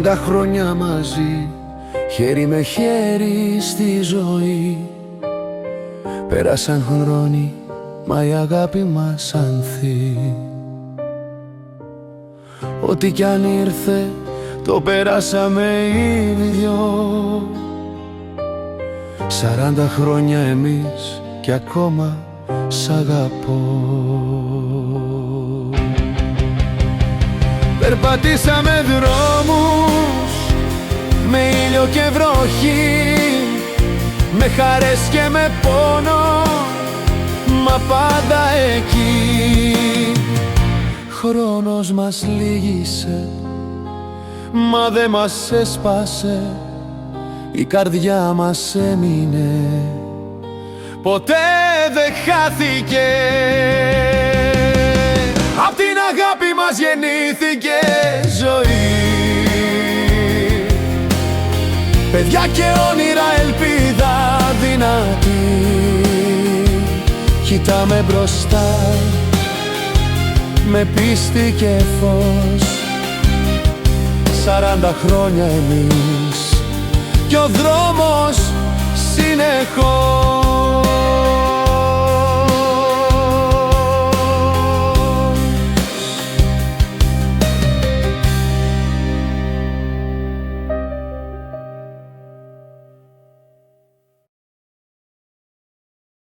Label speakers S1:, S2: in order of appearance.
S1: 40 χρόνια μαζί, χέρι με χέρι στη ζωή. Πέρασαν χρόνοι, μα η αγάπη μας ανθεί. Ό,τι κι αν ήρθε, το περάσαμε οι δυο. 40 χρόνια εμείς κι ακόμα σ' αγαπώ. Περπατήσαμε δρόμους με ήλιο και βροχή, με χαρές και με πόνο, μα πάντα εκεί. Χρόνος μας λύγησε, μα δε μας έσπασε, η καρδιά μας έμεινε, ποτέ δεν χάθηκε. Απ' την αγάπη μας γεννήθηκε ζωή, παιδιά και όνειρα, ελπίδα δυνατή. Κοιτάμε μπροστά με πίστη και φως, 40 χρόνια εμείς